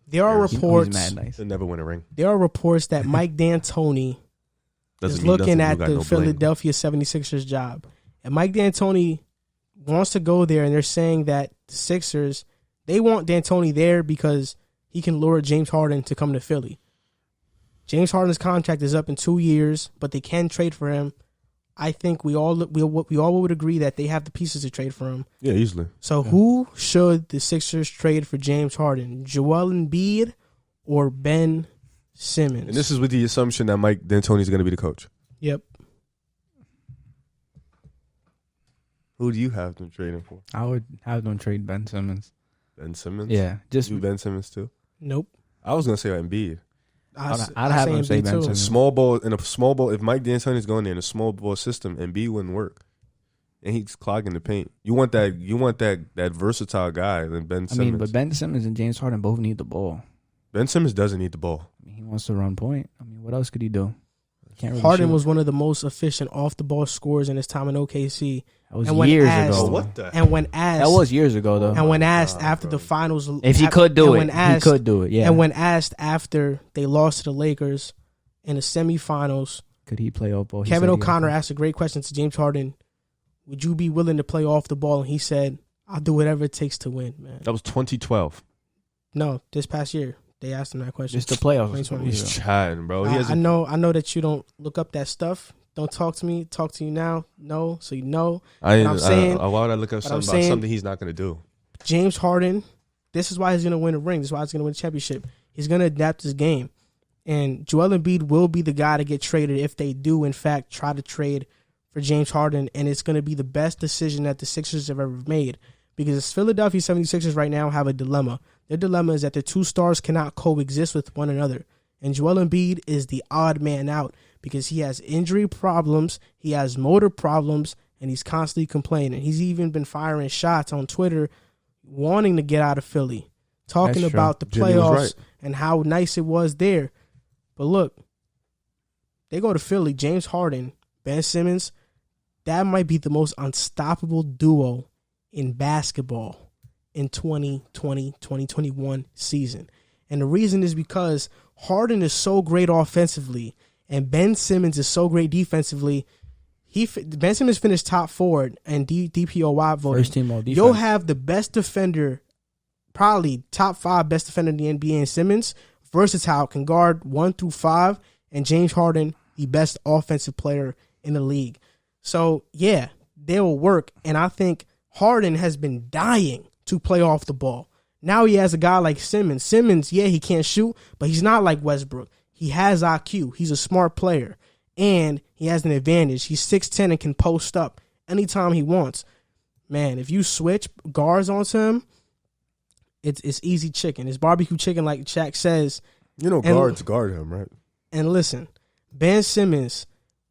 There are reports. He's mad nice. He'll never win a ring. There are reports that Mike D'Antoni is looking at the Philadelphia 76ers job. And Mike D'Antoni wants to go there, and they're saying that the Sixers, they want D'Antoni there because he can lure James Harden to come to Philly. James Harden's contract is up in 2 years, but they can trade for him. I think we all would agree that they have the pieces to trade for him. Yeah, easily. So who should the Sixers trade for James Harden? Joel Embiid or Ben Simmons? And this is with the assumption that Mike D'Antoni is going to be the coach. Yep. Who do you have them trading for? I would have them trade Ben Simmons. Ben Simmons? Yeah. Just you Ben Simmons too? Nope. I was going to say Embiid. I'd have him say Ben Simmons. Small ball, if Mike D'Antoni is going there in a small ball system, Embiid wouldn't work. And he's clogging the paint. You want that versatile guy than Ben Simmons. I mean, but Ben Simmons and James Harden both need the ball. Ben Simmons doesn't need the ball. I mean, he wants to run point. I mean, what else could he do? Can't really Harden shoot. was one of the most efficient off the ball scorers in his time in OKC. That was years ago. Oh, what the? And when asked, that was years ago though. And when asked after the finals, if he could do it, he could do it. Yeah. And when asked after they lost to the Lakers in the semifinals, could he play off ball? Kevin O'Connor asked a great question to James Harden. Would you be willing to play off the ball? And he said, "I'll do whatever it takes to win, man." That was 2012. No, this past year they asked him that question. Just the playoffs. He's chatting, bro. I know that you don't look up that stuff. Don't talk to me. Talk to you now. No, so you know. I'm saying, why would I look up something about something he's not going to do? James Harden, this is why he's going to win a ring. This is why he's going to win a championship. He's going to adapt his game. And Joel Embiid will be the guy to get traded if they do, in fact, try to trade for James Harden. And it's going to be the best decision that the Sixers have ever made. Because Philadelphia 76ers right now have a dilemma. Their dilemma is that the two stars cannot coexist with one another. And Joel Embiid is the odd man out because he has injury problems, he has motor problems, and he's constantly complaining. He's even been firing shots on Twitter wanting to get out of Philly, talking about the playoffs and how nice it was there. But look, they go to Philly, James Harden, Ben Simmons, that might be the most unstoppable duo in basketball in 2020-2021 season. And the reason is because Harden is so great offensively and Ben Simmons is so great defensively. Ben Simmons finished top 4 in DPOY voting. First team all defense. You'll have the best defender, probably top 5 best defender in the NBA in Simmons, versatile, can guard 1 through 5, and James Harden, the best offensive player in the league. So, yeah, they will work. And I think Harden has been dying to play off the ball. Now he has a guy like Simmons. Simmons, yeah, he can't shoot, but he's not like Westbrook. He has IQ. He's a smart player. And he has an advantage. He's 6'10" and can post up anytime he wants. Man, if you switch guards onto him, it's easy chicken. It's barbecue chicken like Shaq says. You know guards guard him, right? And listen, Ben Simmons,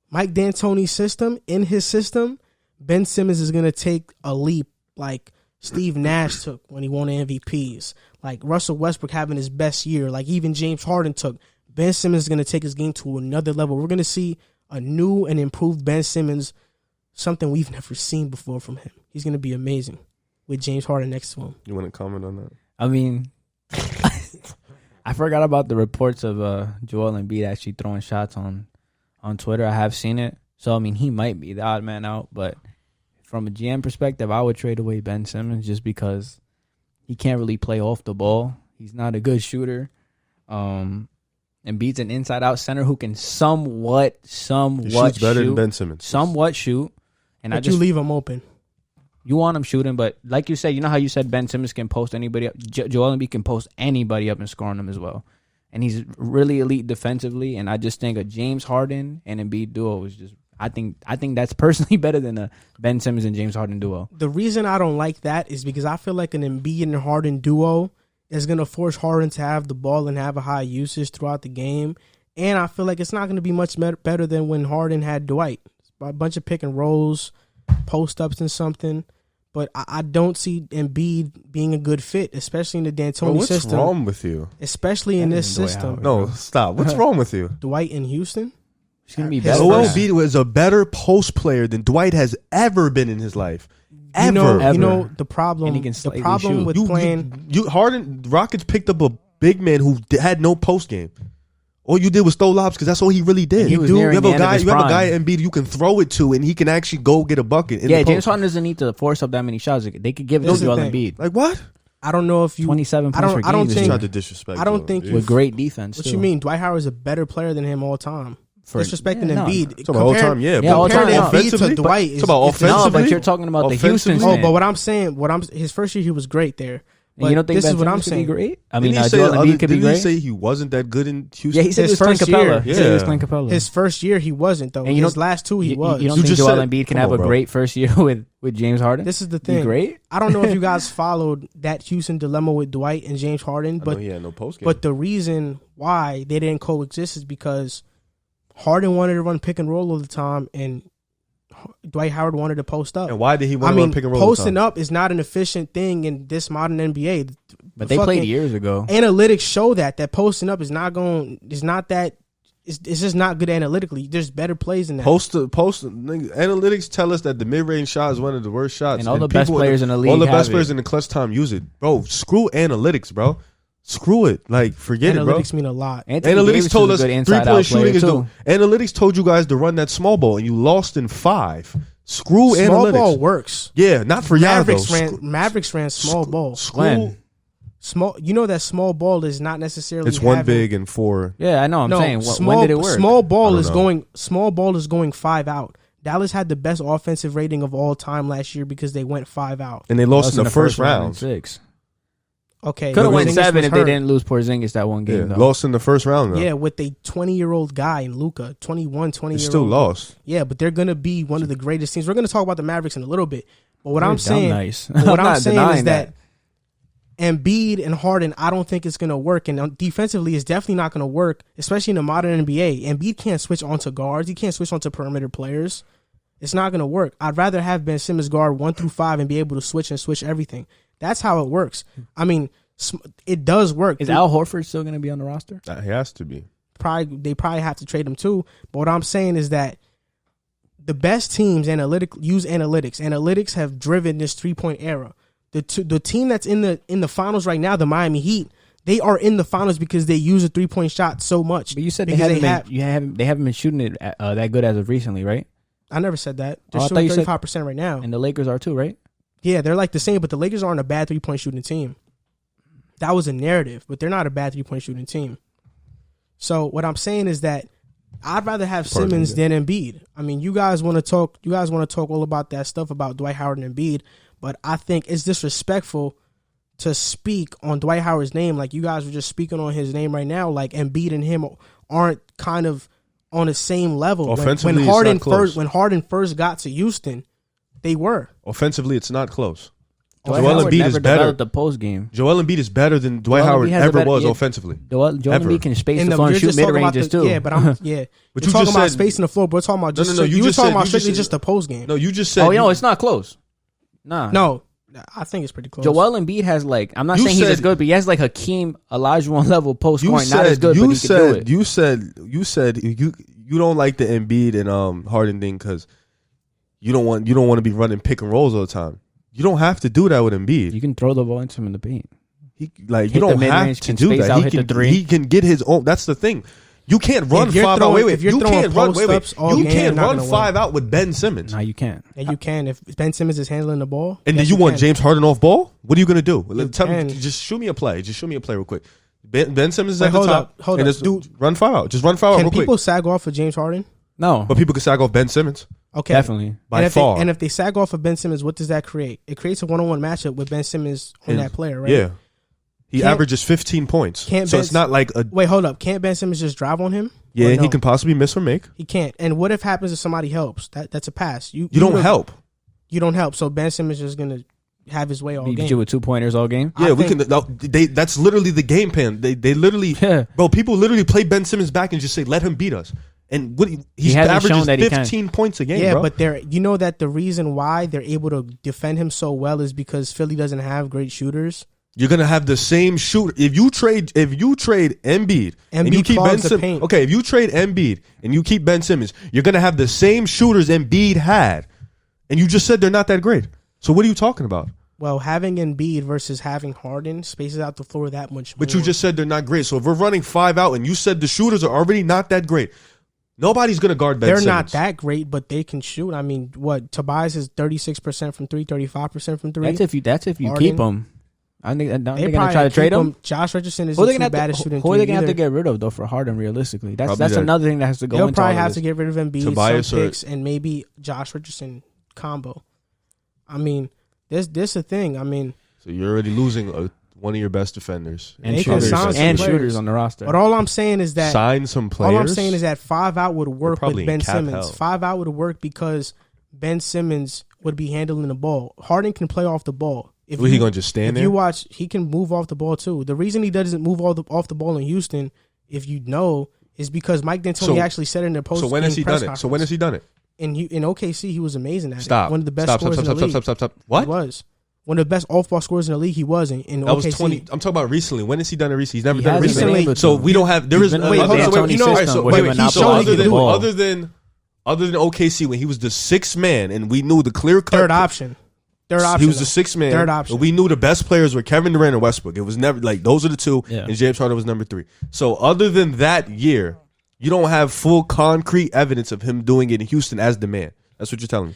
Mike D'Antoni's system, in his system, Ben Simmons is going to take a leap like Steve Nash took when he won the MVPs. Like Russell Westbrook having his best year. Like even James Harden took. Ben Simmons is going to take his game to another level. We're going to see a new and improved Ben Simmons, something we've never seen before from him. He's going to be amazing with James Harden next to him. You want to comment on that? I mean, I forgot about the reports of Joel Embiid actually throwing shots on Twitter. I have seen it. So, I mean, he might be the odd man out. But from a GM perspective, I would trade away Ben Simmons just because he can't really play off the ball. He's not a good shooter. Embiid's an inside-out center who can somewhat he shoots better than Ben Simmons. Somewhat shoot. And but you leave him open. You want him shooting, but like you said, you know how you said Ben Simmons can post anybody up? Joel Embiid can post anybody up and score on them as well. And he's really elite defensively, and I just think a James Harden and Embiid duo is just I think that's personally better than a Ben Simmons and James Harden duo. The reason I don't like that is because I feel like an Embiid and Harden duo is going to force Harden to have the ball and have a high usage throughout the game. And I feel like it's not going to be much better than when Harden had Dwight. A bunch of pick and rolls, post-ups and something. But I don't see Embiid being a good fit, especially in the D'Antoni system. What's wrong with you? Especially in this system. No, stop. What's wrong with you? Dwight in Houston? He's going to be better. Joel Embiid was a better post player than Dwight has ever been in his life. You know the problem. And he can the problem with playing. Harden Rockets picked up a big man who had no post game. All you did was throw lobs because that's all he really did. You have a guy at Embiid you can throw it to, and he can actually go get a bucket. Yeah, James Harden doesn't need to force up that many shots. They could give it to Joel Embiid. Like what? I don't know if you 27 points per game. I don't think. Tried to disrespect. I don't think with great defense. What you mean? Dwight Howard is a better player than him all time. Disrespecting Embiid. All time, comparing Embiid to Dwight is about offensively. No, but you're talking about the Houston. But what I'm saying, his first year he was great there. But you don't think this is what I'm saying? Great? I mean, Joel Embiid could be great. Did he say he wasn't that good in Houston? Yeah, he said his it was Clint Capella. year. He said it was Clint Capella. His first year he wasn't though. And his last two he was. You don't think Joel Embiid can have a great first year with James Harden? This is the thing. Great. I don't know if you guys followed that Houston dilemma with Dwight and James Harden, but he had no post game. But the reason why they didn't coexist is because Harden wanted to run pick and roll all the time, and Dwight Howard wanted to post up. And why did he want to run pick and roll? Posting up is not an efficient thing in this modern NBA. But they played years ago. Analytics show that posting up is it's just not good analytically. There's better plays than that. Analytics tell us that the mid-range shot is one of the worst shots. And all the best players in the league, all the best players in the clutch time use it. Bro, screw analytics, bro. Screw it. Like, forget it, bro. Analytics mean a lot. Analytics told us 3-point shooting is the... Analytics told you guys to run that small ball, and you lost in 5. Screw analytics. Small ball works. Yeah, not for y'all, though. Mavericks ran small ball. Small. You know that small ball is not necessarily. It's one big and 4. Yeah, I know. I'm saying. When did it work? Small ball is going 5 out. Dallas had the best offensive rating of all time last year because they went 5 out, and they lost in the first round. 6. Okay, could have went 7 if they didn't lose Porzingis that one game. Yeah, lost in the first round though. Yeah, with a 20-year-old guy in Luka, 21, 20-year-old. Still lost. Yeah, but they're gonna be one of the greatest teams. We're gonna talk about the Mavericks in a little bit. But what I'm saying, is that Embiid and Harden, I don't think it's gonna work. And defensively, it's definitely not gonna work, especially in the modern NBA. Embiid can't switch onto guards. He can't switch onto perimeter players. It's not gonna work. I'd rather have Ben Simmons guard 1 through 5 and be able to switch everything. That's how it works. I mean, it does work. Is Al Horford still going to be on the roster? He has to be. They probably have to trade him too. But what I'm saying is that the best teams use analytics. Analytics have driven this 3-point era. The team that's in the finals right now, the Miami Heat, they are in the finals because they use a 3-point shot so much. But you said they haven't been shooting it that good as of recently, right? I never said that. They're shooting 35% right now. And the Lakers are too, right? Yeah, they're like the same, but the Lakers aren't a bad 3-point shooting team. That was a narrative, but they're not a bad 3-point shooting team. So what I'm saying is that I'd rather have Simmons than Embiid. I mean, you guys want to talk all about that stuff about Dwight Howard and Embiid, but I think it's disrespectful to speak on Dwight Howard's name like you guys were just speaking on his name right now. Like Embiid and him aren't kind of on the same level. Offensively, when Harden first got to Houston, they were. Offensively, it's not close. Joel Embiid is better. The post game. Joel Embiid is better than Dwight Howard ever was offensively. Joel Embiid can space the floor and shoot mid ranges too. Yeah, but But you're talking about spacing the floor. But we're talking about just you were talking about strictly just the post game. No, you just said. Oh, it's not close. Nah. No, I think it's pretty close. Joel Embiid has I'm not saying he's as good, but he has Hakeem Olajuwon level post scoring. Not as good, but he can do it. You said you don't like the Embiid and Harden thing because you don't want to be running pick and rolls all the time. You don't have to do that with Embiid. You can throw the ball into him in the paint. You don't have to do that. He can get his own. That's the thing. You can't run 5 out. Wait. You can't run. You can't run 5 out with Ben Simmons. No, you can't. Yeah, you can if Ben Simmons is handling the ball. And then you want James Harden off ball? What are you gonna do? Tell me. Just show me a play. real quick. Ben Simmons is at the top. Hold up. Dude, run 5 out. Just run 5 out real quick. Can people sag off for James Harden? No, but people can sag off Ben Simmons. Okay, definitely by far. And if they sag off of Ben Simmons, what does that create? It creates a 1-on-1 matchup with Ben Simmons on that player, right? Yeah, he averages 15 points. It's not like a wait. Hold up, can't Ben Simmons just drive on him? Yeah, he can possibly miss or make. He can't. And what if happens if somebody helps? That's a pass. You don't help. You don't help. So Ben Simmons is gonna have his way all game. Beat you with 2-pointers all game. Yeah, we can. That's literally the game plan. They literally, bro. People literally play Ben Simmons back and just say, "Let him beat us." And he averages 15 points a game. Yeah, bro. but that the reason why they're able to defend him so well is because Philly doesn't have great shooters. You're gonna have the same shooter if you trade Embiid and you keep Ben Simmons. Okay, if you trade Embiid and you keep Ben Simmons, you're gonna have the same shooters Embiid had, and you just said they're not that great. So what are you talking about? Well, having Embiid versus having Harden spaces out the floor that much more. But you just said they're not great. So if we're running 5 out and you said the shooters are already not that great, nobody's going to guard Ben Simmons. They're not that great, but they can shoot. I mean, what? Tobias is 36% from 3, 35% from 3. That's if you Harden, keep him. I think they're they going to try to trade him. Josh Richardson isn't too bad at shooting. Who are they going to have to get rid of, though, for Harden, realistically? That's that. another thing that has to go They'll into probably all of have this. to get rid of Embiid, Tobias some picks, and maybe Josh Richardson combo. I mean, this a thing. I mean, So you're already losing one of your best defenders. And They can shooters, sign some and players. shooters on the roster. but all I'm saying is that Sign some players. all I'm saying is that 5 out would work probably with Ben in cap Simmons. hell. 5 out would work because Ben Simmons would be handling the ball. Harden can play off the ball. If Was he going to just stand If there? you watch, he can move off the ball too. The reason he doesn't move off the ball in Houston, if you know, is because Mike D'Antoni actually said in the post. So when has he done it? So when has he done it? In OKC, he was amazing at Stop. it. One of the best Stop. scorers in the league. Stop. What? He was one of the best off-ball scorers in the league. He was in That OKC. was 20. I'm talking about recently. When has he done it recently? He's never He done it hasn't been recently. able to. So we don't have. There is He's been wait, in the hold on, D'Antoni you know, system so where wait, him and he Napo showed have he the could ball. other than OKC when he was the 6th man and we knew the clear cut third option. He was the 6th man. Third option. We knew the best players were Kevin Durant and Westbrook. It was never like those are the two, Yeah. and James Harden was number 3. So other than that year, you don't have full concrete evidence of him doing it in Houston as the man. That's what you're telling me.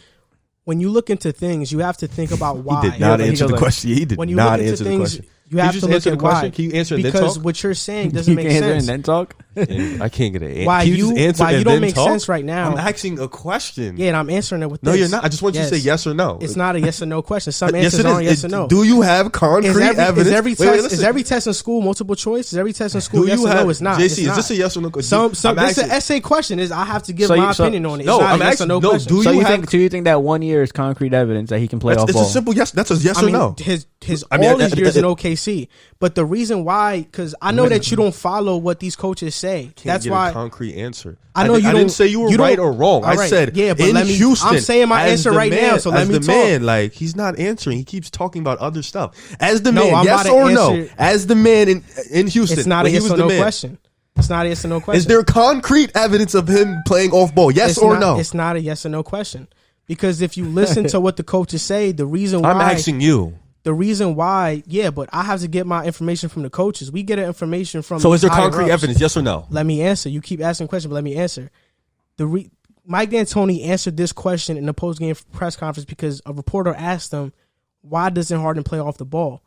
When you look into things, you have to think about why. He did not Yeah, answer the like- question. He did When you not look into answer the things, question. you have Can to just look answer at the question? why. Can you answer and then Because talk? what you're saying doesn't You make can answer sense. and then talk. I can't get an Why answer. you don't make sense right now? I'm asking a question. Yeah, and I'm answering it with No, this. you're not. I just want you to say yes or no. It's not a yes or no question. Some Yes, answers it is. aren't yes or no. Do you have concrete evidence? Is every Wait, wait, test listen. is every test in school multiple choice? Is every test in school Do yes you or have? no? It's not. JC, It's is not. this a yes or no question? This is an essay question. Is I have to give So my you- so- opinion on it. It's No, not I'm a yes asking- or no no, question. do So you you have- think? Do you think that 1 year is concrete evidence that he can play off It's ball? a simple yes. That's a yes I or mean, no. his I mean, all these years in it- OKC, but the reason why, because I know that you don't follow what these coaches say. Can't That's get why a concrete answer. I know you I don't. didn't say you were don't- right or wrong. All I right. said yeah, but in let me. Houston. I'm saying my as answer the right man, now. So let as me the talk. man, like he's not answering. He keeps talking about other stuff. As the No, man, I'm yes about to or no? answer- As the man in Houston, It's not a when he yes was or the no man. question. It's not a yes or no question. Is there concrete evidence of him playing off ball? Yes It's or not, no? It's not a yes or no question. Because if you listen to what the coaches say, the reason why I'm asking you. the reason why, yeah, but I have to get my information from the coaches. We get our information from. So is there higher concrete ups. evidence? Yes or no? Let me answer. You keep asking questions, but let me answer. Mike D'Antoni answered this question in the post-game press conference because a reporter asked him, "Why doesn't Harden play off the ball?"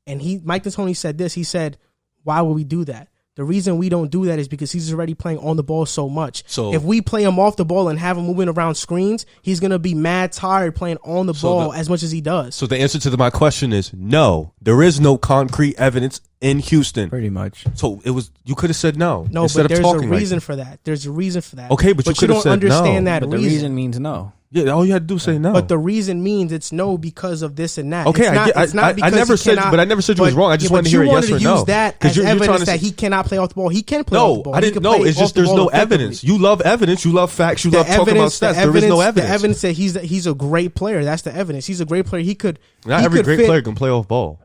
And Mike D'Antoni said this. He said, "Why would we do that? The reason we don't do that is because he's already playing on the ball so much. So if we play him off the ball and have him moving around screens, he's gonna be mad tired playing on the ball as much as he does." So the answer to my question is no. There is no concrete evidence in Houston. Pretty much. So it was. You could have said no. No, instead but of there's a talking like reason for that. There's a reason for that. Okay, but you you could have don't said understand no. that But the reason means no. Yeah, all you had to do is say no. But the reason means it's no because of this and that. Okay, it's not I because never he said, cannot, but I never said you was wrong. I just yeah, wanted to but hear a you yes wanted or to no. use that 'Cause as you're trying evidence to that say- he cannot play off the ball. He can play off the No, ball. I He didn't can know. play It's just off the there's ball no effectively. evidence. You love evidence. You love facts. You The love talking about evidence, stats. There is no the evidence. evidence that he's a great player. That's the evidence. He's a great player. He could. Not he every could great fit- player can play off ball.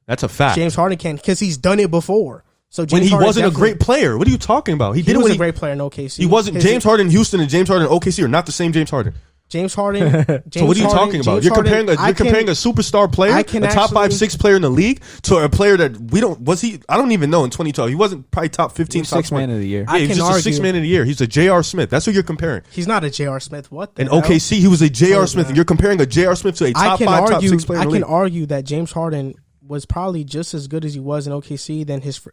That's a fact. James Harden can because he's done it before. So James when he Harden wasn't a definitely- great player, what are you talking about? He he did it was when a great player in OKC. He wasn't. James Harden in Houston and James Harden in OKC are not the same James Harden. James Harden. So what are you talking about? You're comparing a superstar player, I a can top 5, actually- 6 player in the league, to a player that we don't. Was he? I don't even know. In 2012, he wasn't probably top 15, top 6 20. man of the year. Yeah, he was I can just a 6 argue- man of the year. He's a J.R. Smith. That's who you're comparing. He's not a J.R. Smith. What the In hell? OKC, he was a J.R. Oh, Smith. God. You're comparing a J.R. Smith to a top 5, top 6 player in I the can league. argue that James Harden was probably just as good as he was in OKC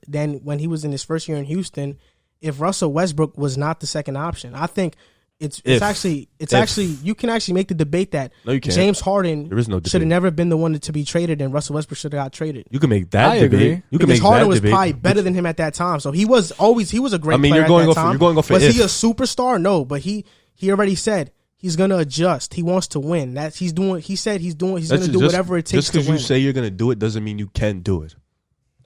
than when he was in his first year in Houston. If Russell Westbrook was not the second option, I think it's actually you can actually make the debate that No, you can't. James Harden There is no debate. should have never been the one to be traded, and Russell Westbrook should have got traded. You can make that I debate. agree. You can Because make Harden that was debate. probably better than him at that time, so he was a great. I mean, player you're going at that off- time. you're going off of Was if. he a superstar? No, but he already said he's gonna adjust. He wants to win. That's he's doing. He said he's gonna do whatever it takes Just to because win. you say you're going to do it doesn't mean you can do it.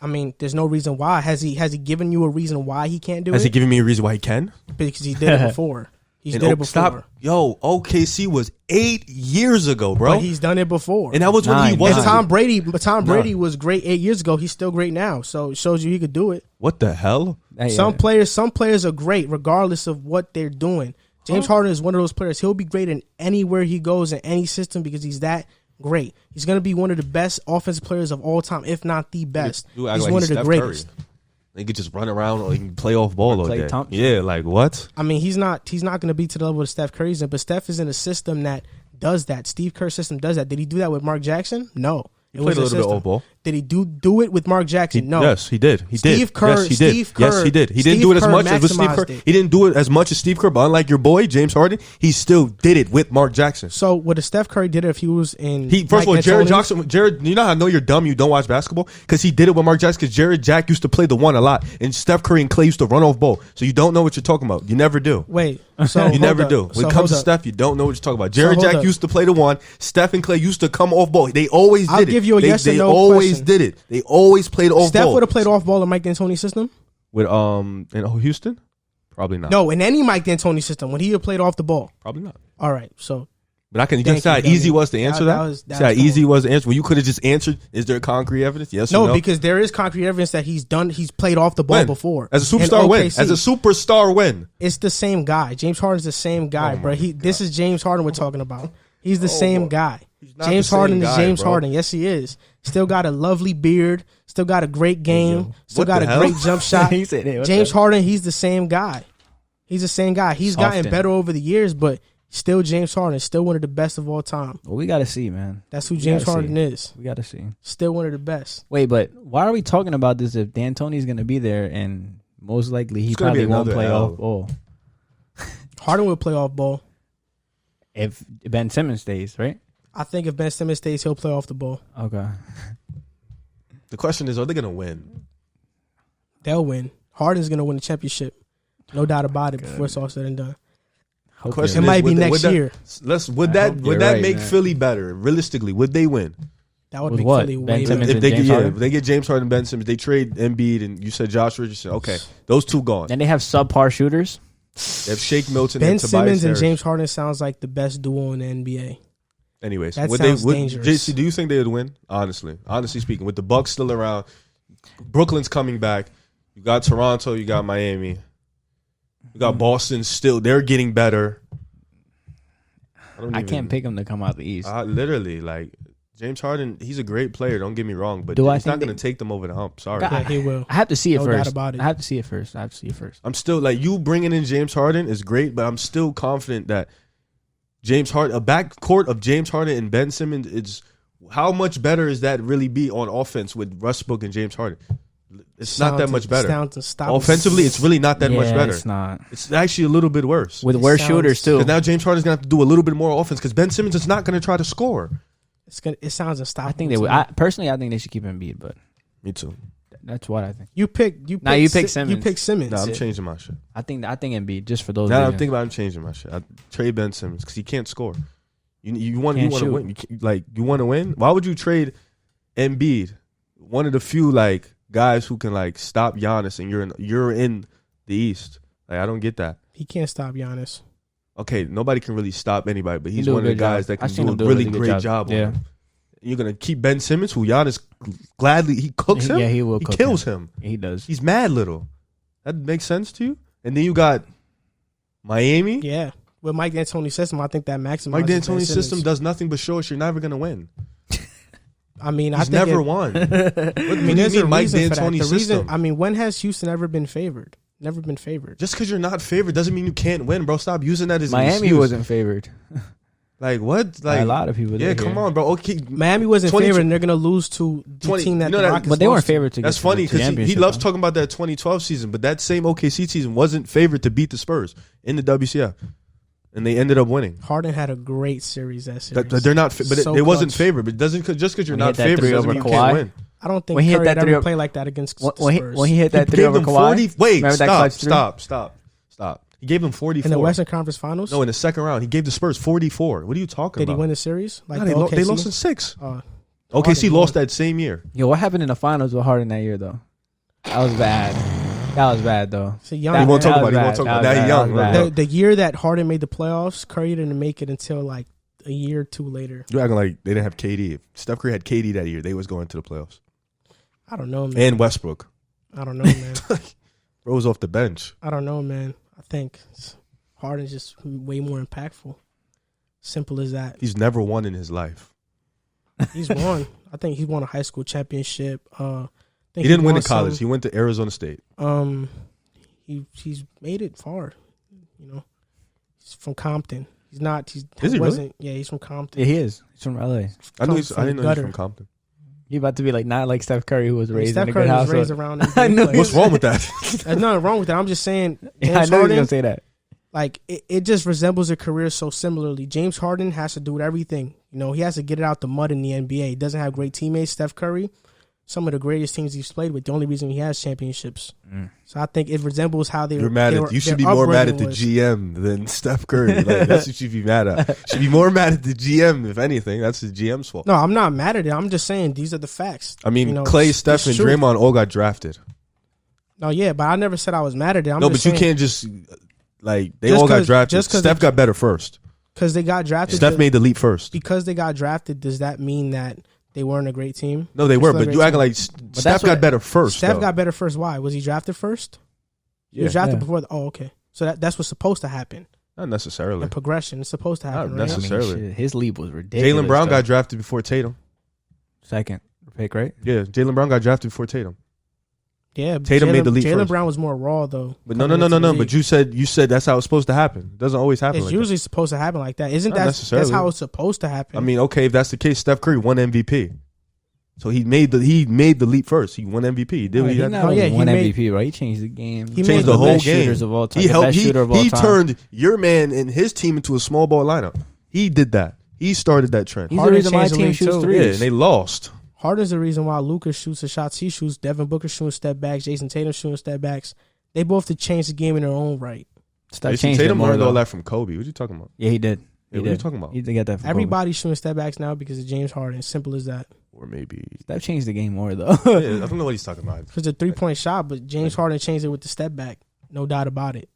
I mean, there's no reason why. Has he given you a reason why he can't do Has it? he given me a reason why he can? Because he did it before. He's And did it before. Stop. Yo, OKC was 8 years ago, bro. But he's done it before. And that was when he Nine. wasn't. And Tom Brady was great 8 years ago. He's still great now. So it shows you he could do it. What the hell? Hey, Some players are great regardless of what they're doing. James Harden is one of those players. He'll be great in anywhere he goes in any system because he's that great. He's going to be one of the best offensive players of all time, if not the best. You act He's like one of the Steph greatest. Curry. They could just run around or he can play off ball all Klay day. Thompson. Yeah, like what? I mean, he's not going to be to the level that Steph Curry's in, but Steph is in a system that does that. Steve Kerr's system does that. Did he do that with Mark Jackson? No. He played a little bit off ball. Did he do it with Mark Jackson? No. Yes, he did. Steve Kerr. Yes, he did. Steve Kerr. Yes, he did. He Steve didn't do it as Kerr much as with Steve Kerr. maximized it. He didn't do it as much as Steve Kerr, but unlike your boy James Harden, he still did it with Mark Jackson. So would a Steph Curry did it if he was in? First of all, Mike Jared D'Antoni's? Jackson. Jared, you know how I know you're dumb. You don't watch basketball because he did it with Mark Jackson. Because Jared Jack used to play the one a lot, and Steph Curry and Klay used to run off ball. So you don't know what you're talking about. You never do. Wait, so You hold never up. do. When So it comes hold to up. Steph, you don't know what you're talking about. Jared hold Jack up. used to play the one. Steph and Klay used to come off ball. They always did I'll it. give you a yes or They no always question. did it. They always played off Steph ball. would have played off ball in Mike D'Antoni's system? With in Houston? Probably not. No, in any Mike D'Antoni system, would he have played off the ball? Probably not. All right, so But you Thank can see how you, easy it W. was to answer that. that See how was easy it cool. was to answer. Well, you could have just answered. Is there concrete evidence? Yes or no, no? because there is concrete evidence that he's played off the ball When? before. As a In superstar, win. OKC. As a superstar, win. It's the same guy. James Harden's the same guy, Oh bro. my This is James Harden we're talking about. He's the same guy. not James the same Harden is guy, James bro. Harden. Yes, he is. Still got a lovely beard. Still got a great game. Still What got the a hell? great jump shot. He said, hey, what James the- Harden, he's the same guy. He's the same guy. He's gotten Soften. better over the years, but still James Harden. Still one of the best of all time. Well, we got to see, man. That's who We James gotta Harden see. is. We got to see. Still one of the best. Wait, but why are we talking about this if D'Antoni's going to be there and most likely he It's gonna be probably won't another play L. off ball Harden will play off ball. if Ben Simmons stays, right? I think if Ben Simmons stays, he'll play off the ball. Okay. The question is, are they going to win? They'll win. Harden's gonna win the championship. No doubt about it before it's all said and done. Hope Question It is, might be would next that- year. Would I that hope would you're that right, make man. Philly better? Realistically, would they win? That would With make what? Philly Ben way Simmons better. If they get James Harden? if they get James Harden, Ben Simmons, they trade Embiid, and you said Josh Richardson. Okay, those two gone. Then they have subpar shooters. They have Shake Milton Ben and Tobias Simmons and Harris. James Harden sounds like the best duo in the NBA. Anyways, That would sounds they? dangerous. JC, do you think they would win? Honestly speaking, with the Bucks still around, Brooklyn's coming back. You got Toronto. You got Miami. You got Boston. Still, they're getting better. I can't pick them to come out the East. Literally, like James Harden, he's a great player. Don't get me wrong, but Do I he's not think going to take them over the hump. Sorry. God, Yeah, he will. I have to see it No first. doubt about it. I have to see it first. I'm still like you bringing in James Harden is great, but I'm still confident that James Harden, a backcourt of James Harden and Ben Simmons, is how much better is that really be on offense with Westbrook and James Harden? It's not that much better. Offensively, it's really not that much better. It's not. It's actually a little bit worse. With It worse sounds- shooters too. Because now James Harden's gonna have to do a little bit more offense because Ben Simmons is not gonna try to score. It sounds unstoppable. I think they would. to me. Personally, I think they should keep Embiid, but Me too. that's what I think. You pick you pick Simmons. You pick Simmons. No, I'm it. changing my shit. I think Embiid just for those. Now I'm reasons. thinking about I'm changing my shit. I trade Ben Simmons because he can't score. You want Can't to shoot. win. You want to win. Why would you trade Embiid, one of the few like guys who can like stop Giannis, and you're in the East? Like I don't get that. He can't stop Giannis. Okay, nobody can really stop anybody, but he's do a one of the good job. guys that I've can seen do a him do a really really good great job. job. Yeah. On him. You're gonna keep Ben Simmons, who Giannis gladly he cooks him. Yeah, he will. He cook kills him. He does. He's mad little. That makes sense to you? And then you got Miami. Yeah, with Mike D'Antoni's system, I think that maximizes. Mike Ben D'Antoni's Simmons. system does nothing but show us you're never gonna win. I mean, I He's think never it, won. I What mean, do there's you a mean Mike reason for that. D'Antoni's The reason, system? I mean, when has Houston ever been favored? Never been favored. Just because you're not favored doesn't mean you can't win, bro. Stop using that as an Miami excuse. wasn't favored. Like what? By Like a lot of people. Yeah, that come here. on, bro. Okay, Miami wasn't 20 favored, and they're gonna lose to the 20 team that you know the that- Rockets. But they weren't lost to. favored to. that's get funny to the because he championship, loves though. talking about that 2012 season, but that same OKC season wasn't favored to beat the Spurs in the WCF, and they ended up winning. Harden had a great series that series. They're not, but So it wasn't clutch. favored. But it doesn't just because you're When he not hit that favored three doesn't over mean you can't Kawhi. win. I don't think When he hit Curry that would three ever up- play like that against the When Spurs. he hit that He three gave over them Kawhi. 40. Wait, Remember that stop, clutch three? stop. He gave them 44 in the Western Conference Finals. No, in the second round, he gave the Spurs 44. What are you talking Did he about? win the series? Like No, the they OKC? lost in 6. Oh, OKC Harden lost won. that same year. Yo, what happened in the finals with Harden that year though? That was bad. That was bad though. it's a young That- He won't man. talk that about it. He was won't talk bad. about it. That Now was he's bad. young. That was Right? bad. The year that Harden made the playoffs, Curry didn't make it until like a year or two later. You're acting like they didn't have KD. If Steph Curry had KD that year, they was going to the playoffs. I don't know, man. And Westbrook. I don't know, man. Bro was off the bench. I don't know, man. I think Harden's just way more impactful. Simple as that. He's never won in his life. He's won. I think he won a high school championship. He didn't win in some- college. He went to Arizona State. He's made it far. You know, he's from Compton. He's not. Is he really? Yeah, he's from Compton. Yeah, he is. He's from LA. I didn't from know the he's gutter. from Compton. You about to be like not like Steph Curry, who was raised Steph in a Curry good was household. raised around. I know. NBA What's wrong with that? There's nothing wrong with that. I'm just saying. James Yeah, I know he was Harden, gonna say that. like it just resembles a career so similarly. James Harden has to do everything. You know, he has to get it out the mud in the NBA. He doesn't have great teammates. Steph Curry, some of the greatest teams he's played with. The only reason he has championships. So I think it resembles how they. You're mad at. You should be more mad at the GM than Steph Curry. Like, that's what you should be mad at. You should be more mad at the GM, if anything. That's the GM's fault. No, I'm not mad at it. I'm just saying these are the facts. I mean, You know, Clay, it's Steph, and true. Draymond all got drafted. No, yeah, but I never said I was mad at it. I'm No, just but you saying, can't just like they Just all got 'cause- drafted. just 'cause Steph they- got better first. because they got drafted. Steph made the leap first. Because they got drafted, does that mean that they weren't a great team? No, they They're were, still a but great you acting team. like that's Steph what- got better first. Steph though. got better first. Why was he drafted first? He was Yeah. drafted Yeah. before. Okay, so that's what's supposed to happen. Not necessarily. And progression is supposed to happen. Not Right? necessarily. I mean, shit, his leap was ridiculous. Jalen Brown though. got drafted before Tatum. second pick, right? Yeah, Jalen Brown got drafted before Tatum. Yeah, Tatum made the leap Jalen first. Brown was more raw though. But no. coming into the But league. you said that's how it's supposed to happen. It doesn't always happen. It's like usually supposed to happen like that. Isn't Not that that's necessarily. how it's supposed to happen? that. I mean, okay, if that's the case, Steph Curry won MVP. So he made the leap first. He won MVP. He did what he He had to not do. Oh, yeah, only he one made- MVP, bro. He changed the game. He Changed made the whole best game. shooters of all time. He the helped. best shooter of all He time. turned your man and his team into a small ball lineup. He did that. He started that trend. He's the Harden reason my changed the team league, shoots too. threes. Yeah, and they lost. Harden's the reason why Luka shoots the shots he shoots. Devin Booker shooting step backs. Jason Tatum shooting step backs. They both did change the game in their own right. Steph Jason changed it Tatum more, learned all though. that from Kobe. What you talking about? Yeah, he did. Yeah, He what did. are you talking about? He did get that from Everybody's shooting step backs now because of James Harden. Simple as that. Or maybe. Steph changed the game more, though. Yeah, I don't know what he's talking about. Because the 3-point shot, but James Harden changed it with the step back. No doubt about it.